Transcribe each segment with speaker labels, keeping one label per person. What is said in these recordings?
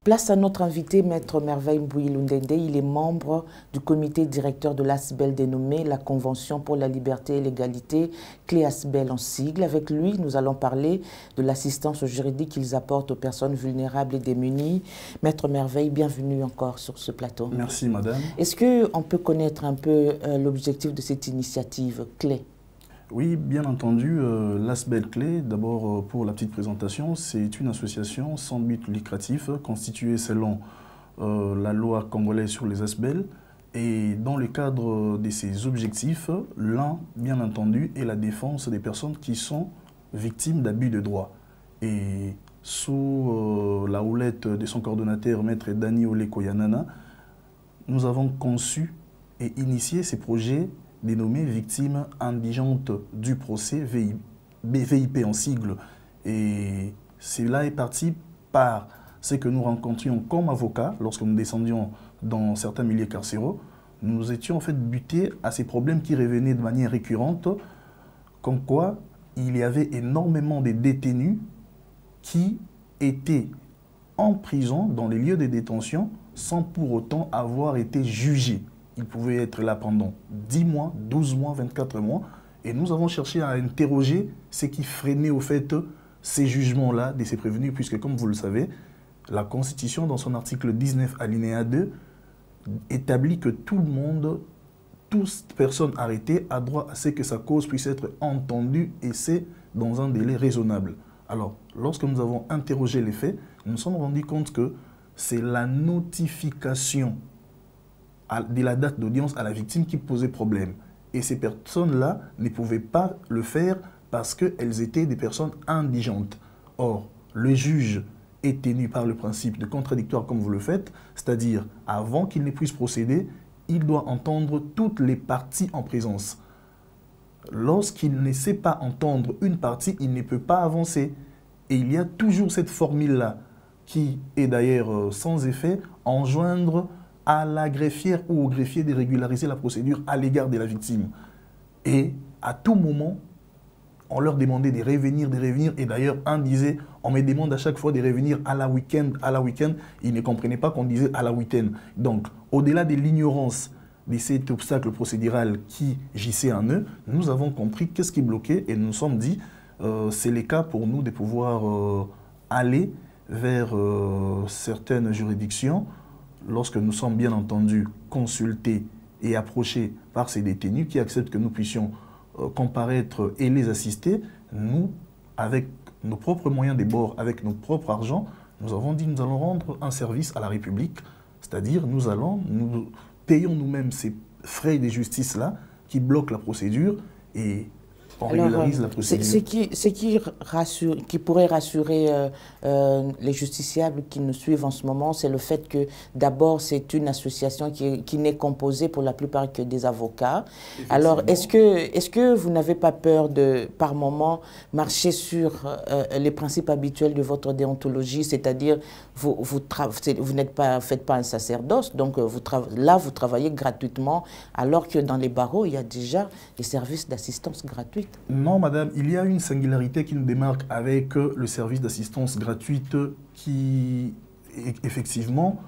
Speaker 1: Place à notre invité, Maître Merveille Mbouyi-Lundende. Il est membre du comité directeur de l'ASBEL dénommé la Convention pour la liberté et l'égalité, CLÉASBEL en sigle. Avec lui, nous allons parler de l'assistance juridique qu'ils apportent aux personnes vulnérables et démunies. Maître Merveille, bienvenue encore sur ce plateau.
Speaker 2: Merci, madame.
Speaker 1: Est-ce qu'on peut connaître un peu l'objectif de cette initiative clé?
Speaker 2: Oui, bien entendu, l'ASBEL Clé, d'abord pour la petite présentation, c'est une association sans but lucratif constituée selon la loi congolaise sur les ASBEL. Et dans le cadre de ces objectifs, l'un, bien entendu, est la défense des personnes qui sont victimes d'abus de droit. Et sous la houlette de son coordonnateur, Maître Dani Olekoyanana, nous avons conçu et initié ces projets dénommé victimes indigentes du procès, VIP en sigle. Et cela est parti par ce que nous rencontrions comme avocats lorsque nous descendions dans certains milieux carcéraux. Nous étions en fait butés à ces problèmes qui revenaient de manière récurrente, comme quoi il y avait énormément de détenus qui étaient en prison, dans les lieux de détention, sans pour autant avoir été jugés. Ils pouvaient être là pendant 10 mois, 12 mois, 24 mois. Et nous avons cherché à interroger ce qui freinait au fait ces jugements-là de ces prévenus, puisque comme vous le savez, la Constitution, dans son article 19, alinéa 2, établit que tout le monde, toute personne arrêtée a droit à ce que sa cause puisse être entendue, et c'est dans un délai raisonnable. Alors, lorsque nous avons interrogé les faits, nous nous sommes rendus compte que c'est la notification de la date d'audience à la victime qui posait problème. Et ces personnes-là ne pouvaient pas le faire parce qu'elles étaient des personnes indigentes. Or, le juge est tenu par le principe de contradictoire comme vous le faites, c'est-à-dire avant qu'il ne puisse procéder, il doit entendre toutes les parties en présence. Lorsqu'il ne sait pas entendre une partie, il ne peut pas avancer. Et il y a toujours cette formule-là qui est d'ailleurs sans effet, enjoindre à la greffière ou au greffier de régulariser la procédure à l'égard de la victime. Et à tout moment, on leur demandait de revenir, et d'ailleurs, un disait, on me demande à chaque fois de revenir à la week-end, il ne comprenait pas qu'on disait à la week-end. Donc, au-delà de l'ignorance de cet obstacle procédural qui gissait en eux, nous avons compris qu'est-ce qui bloquait et nous nous sommes dit, c'est le cas pour nous de pouvoir aller vers certaines juridictions lorsque nous sommes bien entendu consultés et approchés par ces détenus qui acceptent que nous puissions comparaître et les assister, nous, avec nos propres moyens de bord, avec nos propres argent, nous avons dit nous allons rendre un service à la République, c'est-à-dire nous payons nous-mêmes ces frais de justice-là qui bloquent la procédure et on régularise la procédure.
Speaker 1: Ce qui pourrait rassurer les justiciables qui nous suivent en ce moment, c'est le fait que d'abord c'est une association qui n'est composée pour la plupart que des avocats. Alors est-ce que vous n'avez pas peur de, par moment, marcher sur les principes habituels de votre déontologie, c'est-à-dire vous faites pas un sacerdoce, donc vous travaillez gratuitement, alors que dans les barreaux, il y a déjà des services d'assistance gratuite.
Speaker 2: Non, madame, il y a une singularité qui nous démarque avec le service d'assistance gratuite qui, effectivement,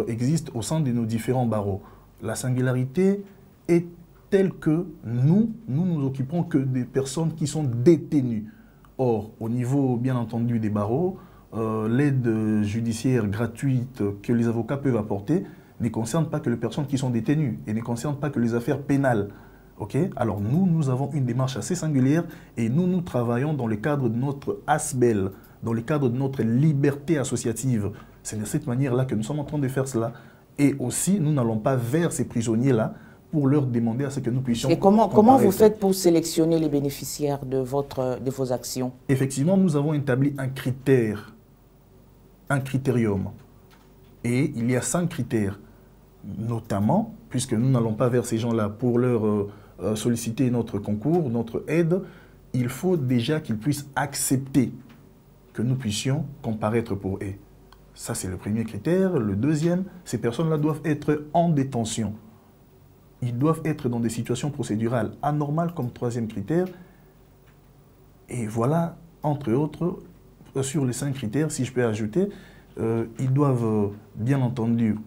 Speaker 2: existe au sein de nos différents barreaux. La singularité est telle que nous nous occupons que des personnes qui sont détenues. Or, au niveau, bien entendu, des barreaux, l'aide judiciaire gratuite que les avocats peuvent apporter ne concerne pas que les personnes qui sont détenues et ne concerne pas que les affaires pénales. Okay? Alors nous avons une démarche assez singulière et nous travaillons dans le cadre de notre ASBEL, dans le cadre de notre liberté associative. C'est de cette manière-là que nous sommes en train de faire cela. Et aussi, nous n'allons pas vers ces prisonniers-là pour leur demander à ce que nous puissions...
Speaker 1: Et comment vous faites pour sélectionner les bénéficiaires de vos actions?
Speaker 2: Effectivement, nous avons établi un critérium. Et il y a 5 critères. notamment, puisque nous n'allons pas vers ces gens-là pour leur solliciter notre concours, notre aide, il faut déjà qu'ils puissent accepter que nous puissions comparaître pour eux. Ça, c'est le premier critère. Le deuxième, ces personnes-là doivent être en détention. Ils doivent être dans des situations procédurales anormales comme troisième critère. Et voilà, entre autres, sur les 5 critères, si je peux ajouter, ils doivent, bien entendu,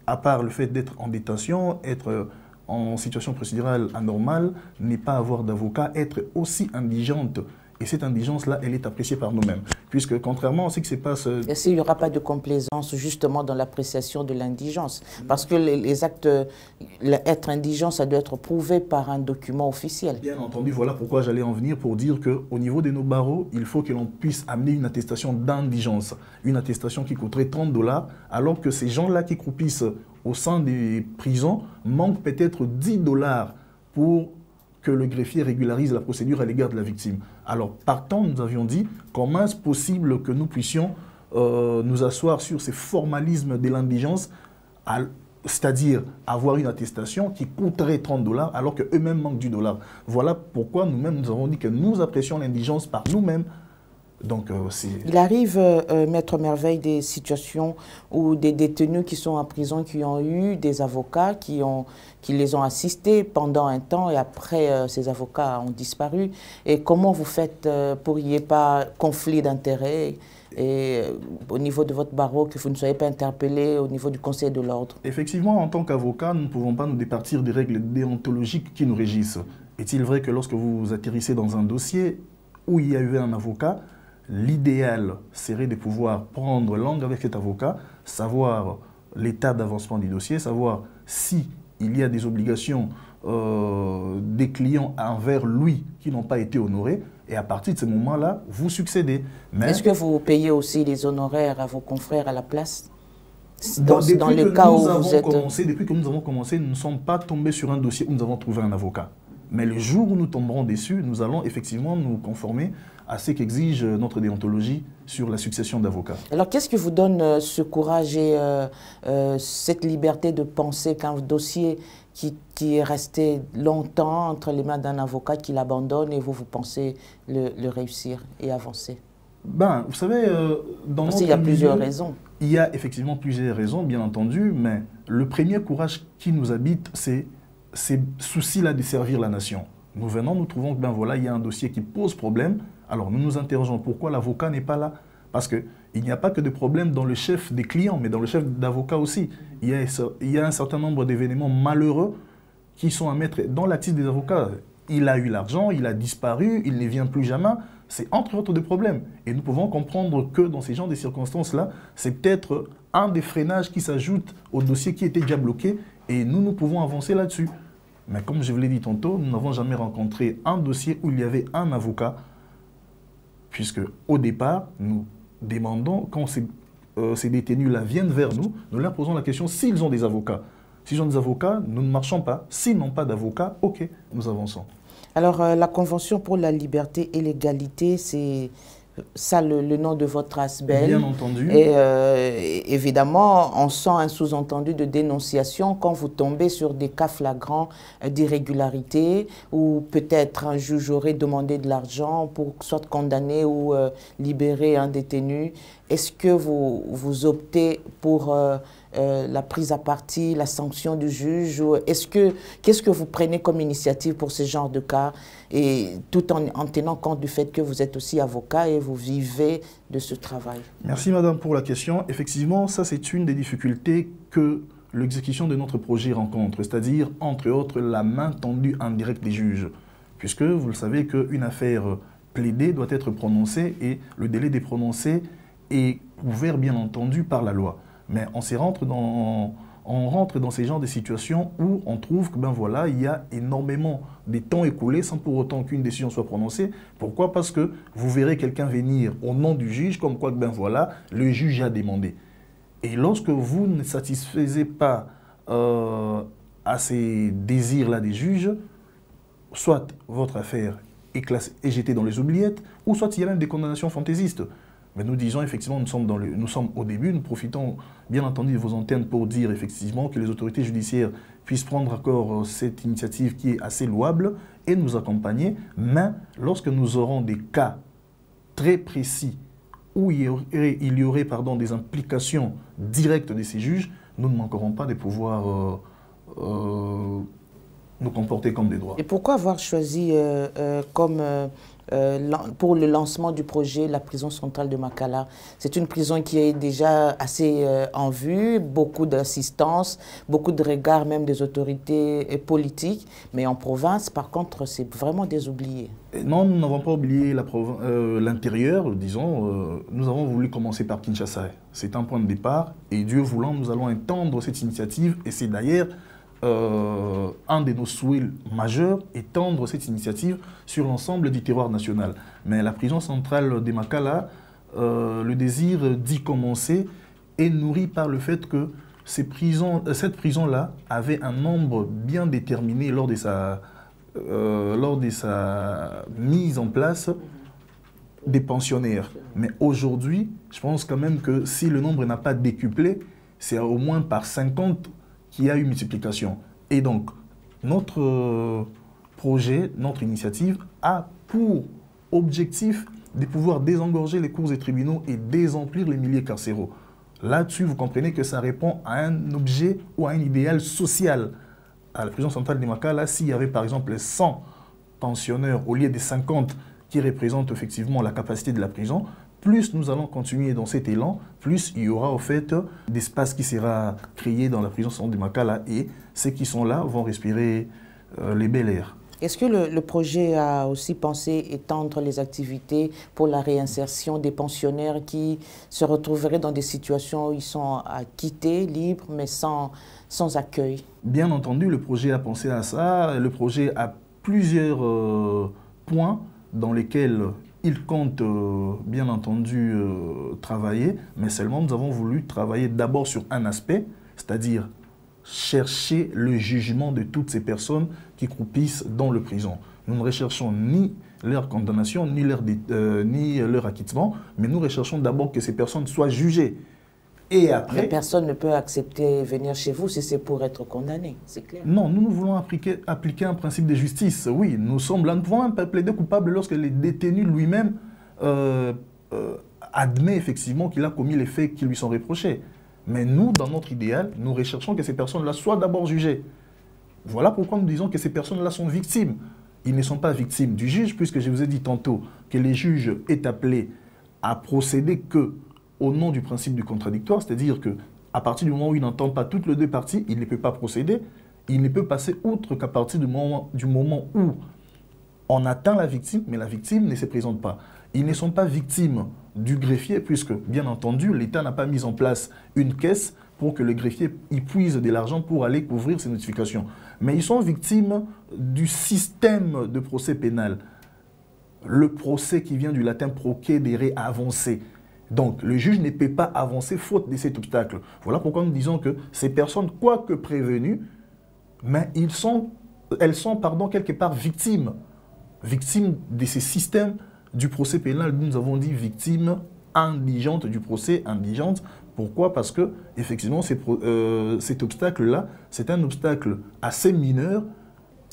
Speaker 2: à part le fait d'être en détention, être en situation procédurale anormale, ne pas avoir d'avocat, être aussi indigente. Et cette indigence-là, elle est appréciée par nous-mêmes. Puisque, contrairement à ce qui se passe...
Speaker 1: Est-ce qu'il n'y aura pas de complaisance, justement, dans l'appréciation de l'indigence? Parce que les actes... Être indigent, ça doit être prouvé par un document officiel.
Speaker 2: Bien entendu, voilà pourquoi j'allais en venir, pour dire qu'au niveau de nos barreaux, il faut que l'on puisse amener une attestation d'indigence. Une attestation qui coûterait 30 $, alors que ces gens-là qui croupissent au sein des prisons manquent peut-être 10 $ pour que le greffier régularise la procédure à l'égard de la victime. Alors, partant, nous avions dit, comment est-ce possible que nous puissions nous asseoir sur ces formalismes de l'indigence, c'est-à-dire avoir une attestation qui coûterait 30 $ alors qu'eux-mêmes manquent du dollar. Voilà pourquoi nous-mêmes, nous avons dit que nous apprécions l'indigence par nous-mêmes. Donc,
Speaker 1: il arrive, Maître Merveille, des situations où des détenus qui sont en prison, qui ont eu des avocats, qui les ont assistés pendant un temps et après, ces avocats ont disparu. Et comment vous faites pour qu'il n'y ait pas conflit d'intérêts et au niveau de votre barreau, que vous ne soyez pas interpellé au niveau du Conseil de l'ordre?
Speaker 2: Effectivement, en tant qu'avocat, nous ne pouvons pas nous départir des règles déontologiques qui nous régissent. Est-il vrai que lorsque vous atterrissez dans un dossier où il y a eu un avocat, l'idéal serait de pouvoir prendre langue avec cet avocat, savoir l'état d'avancement du dossier, savoir si il y a des obligations des clients envers lui qui n'ont pas été honorées, et à partir de ce moment-là, vous succédez.
Speaker 1: Est-ce que vous payez aussi les honoraires à vos confrères à la place? Dans le cas où vous êtes...
Speaker 2: Depuis que nous avons commencé, nous ne sommes pas tombés sur un dossier où nous avons trouvé un avocat. Mais le jour où nous tomberons dessus, nous allons effectivement nous conformer à ce qu'exige notre déontologie sur la succession d'avocats.
Speaker 1: Alors, qu'est-ce qui vous donne ce courage et cette liberté de penser qu'un dossier qui est resté longtemps entre les mains d'un avocat qui l'abandonne et vous pensez le réussir et avancer?
Speaker 2: Ben, vous savez, dans notre milieu,
Speaker 1: il y a plusieurs raisons.
Speaker 2: Il y a effectivement plusieurs raisons, bien entendu, mais le premier courage qui nous habite, c'est ces soucis-là de servir la nation. Nous venons, nous trouvons que ben voilà, il y a un dossier qui pose problème. Alors nous nous interrogeons pourquoi l'avocat n'est pas là. Parce qu'il n'y a pas que de problème dans le chef des clients, mais dans le chef d'avocat aussi. Il y a un certain nombre d'événements malheureux qui sont à mettre dans l'actif des avocats. Il a eu l'argent, il a disparu, il ne vient plus jamais. C'est entre autres des problèmes. Et nous pouvons comprendre que dans ces genres de circonstances-là, c'est peut-être un des freinages qui s'ajoute au dossier qui était déjà bloqué. Et nous pouvons avancer là-dessus. Mais comme je vous l'ai dit tantôt, nous n'avons jamais rencontré un dossier où il y avait un avocat, puisque au départ, nous demandons, quand ces détenus-là viennent vers nous, nous leur posons la question s'ils ont des avocats. S'ils ont des avocats, nous ne marchons pas. S'ils n'ont pas d'avocats, ok, nous avançons.
Speaker 1: Alors, la Convention pour la liberté et l'égalité, c'est ça le nom de votre ASBEL.
Speaker 2: Bien entendu.
Speaker 1: Et évidemment, on sent un sous-entendu de dénonciation quand vous tombez sur des cas flagrants d'irrégularité où peut-être un juge aurait demandé de l'argent pour soit condamner ou libérer un détenu. Est-ce que vous optez pour la prise à partie, la sanction du juge? Qu'est-ce que vous prenez comme initiative pour ce genre de cas, et tout en tenant compte du fait que vous êtes aussi avocat et vous vivez de ce travail?
Speaker 2: Merci madame pour la question. Effectivement, ça c'est une des difficultés que l'exécution de notre projet rencontre, c'est-à-dire entre autres la main tendue indirecte des juges, puisque vous le savez qu'une affaire plaidée doit être prononcée et le délai des prononcés est couvert bien entendu par la loi. Mais on rentre dans ces genres de situations où on trouve que ben voilà, il y a énormément de temps écoulé sans pour autant qu'une décision soit prononcée. Pourquoi? Parce que vous verrez quelqu'un venir au nom du juge comme quoi ben voilà, le juge a demandé. Et lorsque vous ne satisfaisez pas à ces désirs-là des juges, soit votre affaire est jetée dans les oubliettes, ou soit il y a même des condamnations fantaisistes. Mais nous disons effectivement, nous sommes au début, nous profitons bien entendu de vos antennes pour dire effectivement que les autorités judiciaires puissent prendre encore cette initiative qui est assez louable et nous accompagner. Mais lorsque nous aurons des cas très précis où il y aurait des implications directes de ces juges, nous ne manquerons pas de pouvoir nous comporter comme des droits.
Speaker 1: Et pourquoi avoir choisi pour le lancement du projet la prison centrale de Makala? C'est une prison qui est déjà assez en vue, beaucoup d'assistance, beaucoup de regards même des autorités politiques, mais en province, par contre, c'est vraiment désoublié.
Speaker 2: Non, nous n'avons pas oublié l'intérieur, disons. Nous avons voulu commencer par Kinshasa. C'est un point de départ et Dieu voulant, nous allons étendre cette initiative et c'est d'ailleurs un de nos souhaits majeurs, étendre cette initiative sur l'ensemble du territoire national. Mais la prison centrale de Makala, le désir d'y commencer est nourri par le fait que cette prison-là avait un nombre bien déterminé lors de sa mise en place des pensionnaires. Mais aujourd'hui, je pense quand même que si le nombre n'a pas décuplé, c'est au moins par 50 qu'il y a eu multiplication. Et donc, notre projet, notre initiative a pour objectif de pouvoir désengorger les cours et tribunaux et désemplir les milliers carcéraux. Là-dessus, vous comprenez que ça répond à un objet ou à un idéal social. À la prison centrale de Makala, s'il y avait par exemple 100 pensionnaires au lieu des 50 qui représentent effectivement la capacité de la prison, plus nous allons continuer dans cet élan, plus il y aura au fait d'espace qui sera créé dans la prison centrale de Makala et ceux qui sont là vont respirer les bel airs.
Speaker 1: Est-ce que le projet a aussi pensé étendre les activités pour la réinsertion des pensionnaires qui se retrouveraient dans des situations où ils sont quittés, libres, mais sans accueil?
Speaker 2: Bien entendu, le projet a pensé à ça. Le projet a plusieurs points dans lesquels il compte bien entendu travailler, mais seulement nous avons voulu travailler d'abord sur un aspect, c'est-à-dire chercher le jugement de toutes ces personnes qui croupissent dans le prison. Nous ne recherchons ni leur condamnation, ni leur acquittement, mais nous recherchons d'abord que ces personnes soient jugées. Et après...
Speaker 1: Mais personne ne peut accepter venir chez vous si c'est pour être condamné, c'est clair.
Speaker 2: Non, nous voulons appliquer un principe de justice. Oui, nous sommes là, nous pouvons plaider coupable lorsque le détenu lui-même admet effectivement qu'il a commis les faits qui lui sont reprochés. Mais nous, dans notre idéal, nous recherchons que ces personnes-là soient d'abord jugées. Voilà pourquoi nous disons que ces personnes-là sont victimes. Ils ne sont pas victimes du juge, puisque je vous ai dit tantôt que les juges est appelé à procéder que au nom du principe du contradictoire, c'est-à-dire qu'à partir du moment où il n'entend pas toutes les deux parties, il ne peut pas procéder, il ne peut passer outre qu'à partir du moment où on atteint la victime, mais la victime ne se présente pas. Ils ne sont pas victimes du greffier, puisque, bien entendu, l'État n'a pas mis en place une caisse pour que le greffier y puise de l'argent pour aller couvrir ses notifications. Mais ils sont victimes du système de procès pénal. Le procès qui vient du latin procedere, avancer. Donc, le juge ne peut pas avancer faute de cet obstacle. Voilà pourquoi nous disons que ces personnes, quoique prévenues, mais elles sont quelque part victimes de ces systèmes du procès pénal. Nous avons dit victimes indigentes du procès, indigentes. Pourquoi? Parce que, effectivement, cet obstacle-là, c'est un obstacle assez mineur.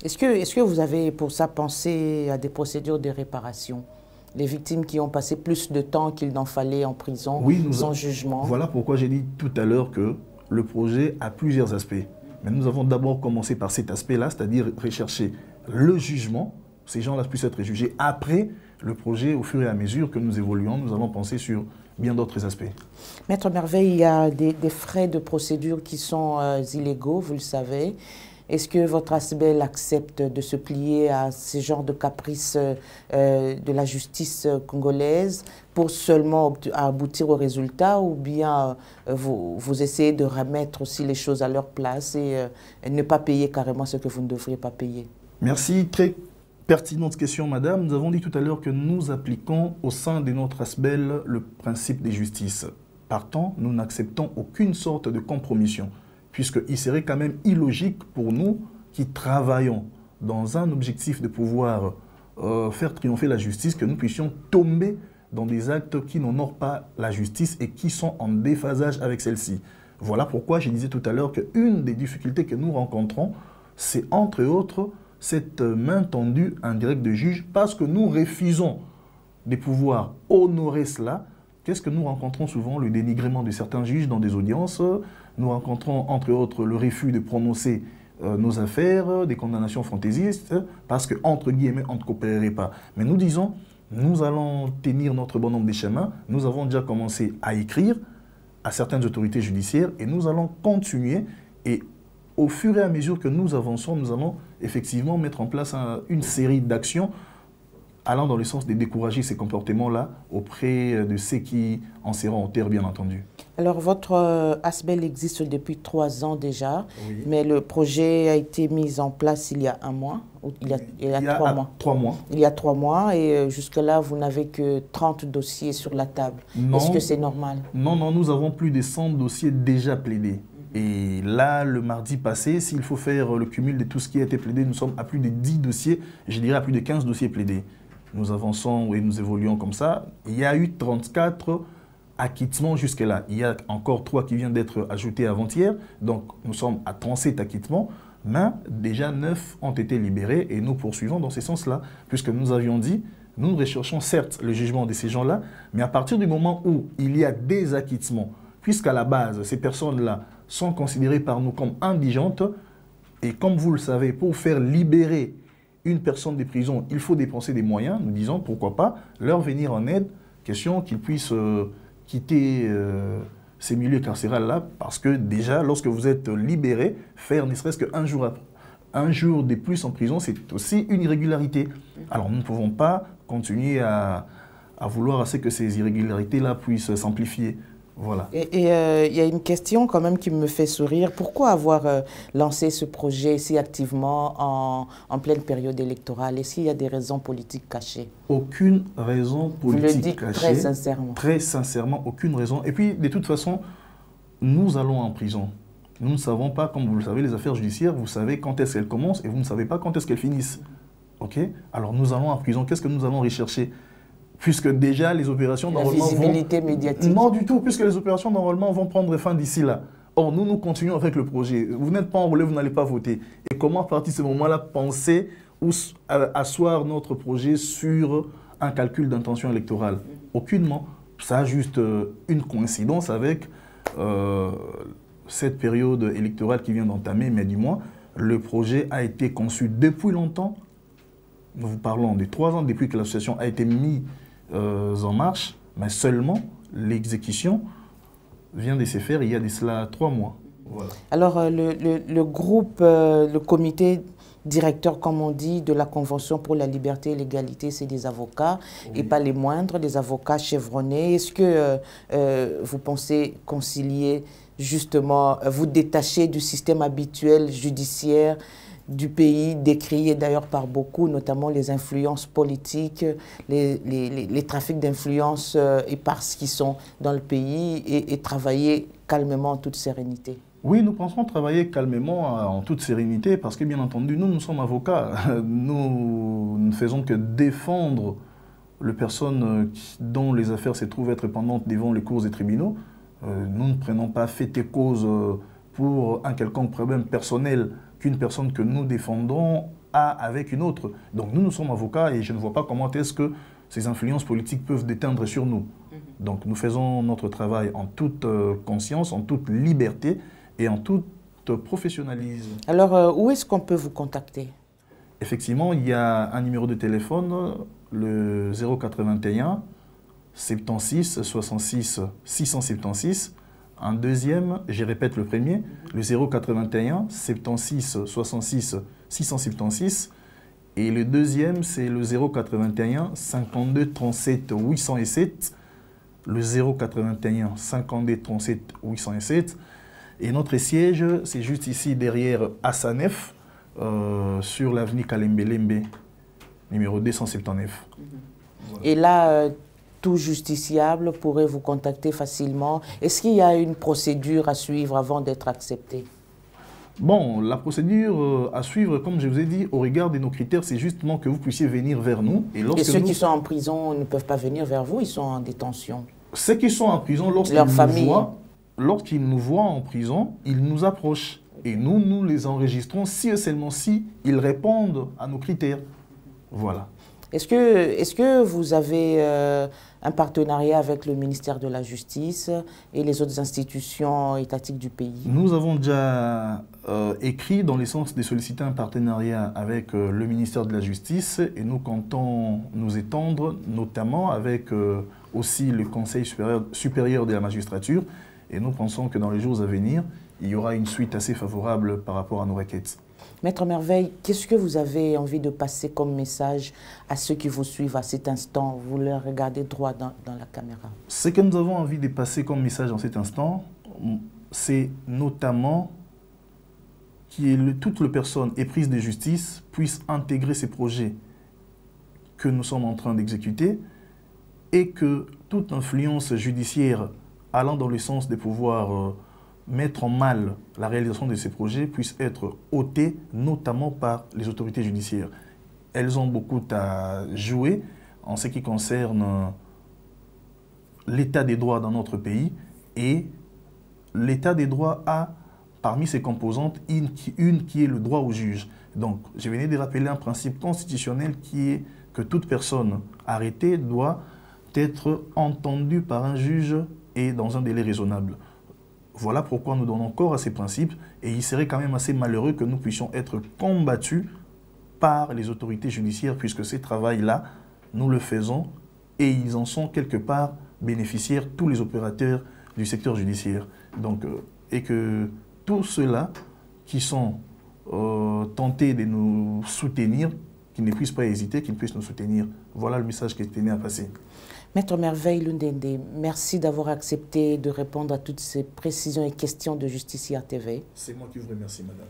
Speaker 1: Est-ce que vous avez pour ça pensé à des procédures de réparation? Les victimes qui ont passé plus de temps qu'il n'en fallait en prison, sans jugement.
Speaker 2: Voilà pourquoi j'ai dit tout à l'heure que le projet a plusieurs aspects. Mais nous avons d'abord commencé par cet aspect-là, c'est-à-dire rechercher le jugement. Ces gens-là puissent être jugés. Après, le projet, au fur et à mesure que nous évoluons, nous allons penser sur bien d'autres aspects.
Speaker 1: Maître Merveille, il y a des frais de procédure qui sont illégaux, vous le savez. Est-ce que votre ASBEL accepte de se plier à ce genre de caprices de la justice congolaise pour seulement aboutir au résultat, ou bien vous essayez de remettre aussi les choses à leur place et ne pas payer carrément ce que vous ne devriez pas payer?
Speaker 2: Merci. Très pertinente question, madame. Nous avons dit tout à l'heure que nous appliquons au sein de notre ASBEL le principe de justice. Partant, nous n'acceptons aucune sorte de compromission, puisqu'il serait quand même illogique pour nous qui travaillons dans un objectif de pouvoir faire triompher la justice, que nous puissions tomber dans des actes qui n'honorent pas la justice et qui sont en déphasage avec celle-ci. Voilà pourquoi je disais tout à l'heure qu'une des difficultés que nous rencontrons, c'est entre autres cette main tendue indirecte de juge parce que nous refusons de pouvoir honorer cela. Qu'est-ce que nous rencontrons souvent? Le dénigrement de certains juges dans des audiences. Nous rencontrons entre autres le refus de prononcer nos affaires, des condamnations fantaisistes, parce que, entre guillemets, on ne coopérerait pas. Mais nous disons, nous allons tenir notre bonhomme des chemins. Nous avons déjà commencé à écrire à certaines autorités judiciaires et nous allons continuer. Et au fur et à mesure que nous avançons, nous allons effectivement mettre en place une série d'actions allant dans le sens de décourager ces comportements-là auprès de ceux qui en seront en terre, bien entendu.
Speaker 1: Alors, votre ASBEL existe depuis 3 ans déjà, oui. Mais le projet a été mis en place il y a 1 mois, il y a 3 mois.
Speaker 2: 3 mois.
Speaker 1: Il y a 3 mois et jusque-là, vous n'avez que 30 dossiers sur la table. Est-ce que c'est normal? Non, non, nous avons plus de 100 dossiers déjà plaidés. Et là, le mardi passé, s'il faut faire le cumul de tout ce qui a été plaidé, nous sommes à plus de 10 dossiers, je dirais à plus de 15 dossiers plaidés. Nous avançons et nous évoluons comme ça. Il y a eu 34 acquittements jusque-là. Il y a encore 3 qui viennent d'être ajoutés avant-hier. Donc, nous sommes à 37 acquittements. Mais déjà 9 ont été libérés et nous poursuivons dans ce sens-là. Puisque nous avions dit, nous recherchons certes le jugement de ces gens-là, mais à partir du moment où il y a des acquittements, puisqu'à la base, ces personnes-là sont considérées par nous comme indigentes, et comme vous le savez, pour faire libérer une personne des prisons, il faut dépenser des moyens. Nous disons, pourquoi pas leur venir en aide, question qu'ils puissent quitter ces milieux carcérales-là, parce que déjà, lorsque vous êtes libéré, faire ne serait-ce qu'un jour après, un jour de plus en prison, c'est aussi une irrégularité. Alors, nous ne pouvons pas continuer à vouloir que ces irrégularités-là puissent s'amplifier. Voilà. Et il y a une question quand même qui me fait sourire. Pourquoi avoir lancé ce projet si activement en pleine période électorale? Est-ce qu'il y a des raisons politiques cachées?
Speaker 2: Aucune raison politique cachée. Vous le dites
Speaker 1: cachée. Très sincèrement.
Speaker 2: Très sincèrement, aucune raison. Et puis, de toute façon, nous allons en prison. Nous ne savons pas, comme vous le savez, les affaires judiciaires, vous savez quand est-ce qu'elles commencent et vous ne savez pas quand est-ce qu'elles finissent. OK? Alors, nous allons en prison. Qu'est-ce que nous allons rechercher? Puisque déjà les opérations normalement
Speaker 1: visibilité médiatique.
Speaker 2: Non du tout, puisque les opérations normalement vont prendre fin d'ici là. Or, nous continuons avec le projet. Vous n'êtes pas en relais, vous n'allez pas voter. Et comment, à partir de ce moment-là, penser ou asseoir notre projet sur un calcul d'intention électorale? Aucunement. Ça a juste une coïncidence avec cette période électorale qui vient d'entamer, mais du moins, le projet a été conçu depuis longtemps. Nous vous parlons de 3 ans depuis que l'association a été mise en marche, mais seulement l'exécution vient de se faire il y a de cela 3 mois. Voilà.
Speaker 1: Alors, le groupe, le comité directeur, comme on dit, de la Convention pour la liberté et l'égalité, c'est des avocats, oui. Et pas les moindres, des avocats chevronnés. Est-ce que vous pensez concilier, justement, vous détacher du système habituel judiciaire du pays, décrié d'ailleurs par beaucoup, notamment les influences politiques, les trafics d'influence éparses qui sont dans le pays, et travailler calmement en toute sérénité?
Speaker 2: Oui, nous pensons travailler calmement en toute sérénité parce que, bien entendu, nous sommes avocats. Nous ne faisons que défendre les personnes dont les affaires se trouvent être pendantes devant les cours et tribunaux. Nous ne prenons pas fait et cause pour un quelconque problème personnel qu'une personne que nous défendons a avec une autre. Donc nous sommes avocats et je ne vois pas comment est-ce que ces influences politiques peuvent déteindre sur nous. Donc nous faisons notre travail en toute conscience, en toute liberté et en tout professionnalisme.
Speaker 1: Alors où est-ce qu'on peut vous contacter?
Speaker 2: Effectivement, il y a un numéro de téléphone, le 081 76 66 676. Un deuxième, je répète le premier, le 081 76 66 676. Et le deuxième, c'est le 081 52 37 807. Le 081 52 37 807. Et notre siège, c'est juste ici derrière Assanef, sur l'avenue Kalembe-Lembe, numéro 279.
Speaker 1: Voilà. Et là, tout justiciable pourrait vous contacter facilement. Est-ce qu'il y a une procédure à suivre avant d'être accepté?
Speaker 2: Bon, la procédure à suivre, comme je vous ai dit, au regard de nos critères, c'est justement que vous puissiez venir vers nous.
Speaker 1: Et ceux qui sont en prison ne peuvent pas venir vers vous, ils sont en détention.
Speaker 2: Ceux qui sont en prison, lorsqu'ils nous voient en prison, ils nous approchent. Et nous les enregistrons si et seulement si ils répondent à nos critères. Voilà.
Speaker 1: Est-ce que vous avez un partenariat avec le ministère de la Justice et les autres institutions étatiques du pays?
Speaker 2: Nous avons déjà écrit dans le sens de solliciter un partenariat avec le ministère de la Justice et nous comptons nous étendre, notamment avec aussi le Conseil supérieur de la magistrature. Et nous pensons que dans les jours à venir, il y aura une suite assez favorable par rapport à nos requêtes.
Speaker 1: Maître Merveille, qu'est-ce que vous avez envie de passer comme message à ceux qui vous suivent à cet instant? Vous leur regardez droit dans la caméra.
Speaker 2: Ce que nous avons envie de passer comme message en cet instant, c'est notamment que toute les personnes éprises de justice puissent intégrer ces projets que nous sommes en train d'exécuter et que toute influence judiciaire allant dans le sens de pouvoir mettre en mal la réalisation de ces projets puisse être ôtée, notamment par les autorités judiciaires. Elles ont beaucoup à jouer en ce qui concerne l'état des droits dans notre pays et l'état des droits a parmi ses composantes une qui est le droit au juge. Donc, je venais de rappeler un principe constitutionnel qui est que toute personne arrêtée doit être entendue par un juge et dans un délai raisonnable. Voilà pourquoi nous donnons corps à ces principes et il serait quand même assez malheureux que nous puissions être combattus par les autorités judiciaires puisque ces travails-là, nous le faisons et ils en sont quelque part bénéficiaires, tous les opérateurs du secteur judiciaire. Donc, et que tous ceux-là qui sont tentés de nous soutenir, qu'ils ne puissent pas hésiter, qu'ils puissent nous soutenir. Voilà le message qui tenait à passer.
Speaker 1: Maître Merveille Lundende, merci d'avoir accepté de répondre à toutes ces précisions et questions de Justicia TV.
Speaker 2: C'est moi qui vous remercie, madame.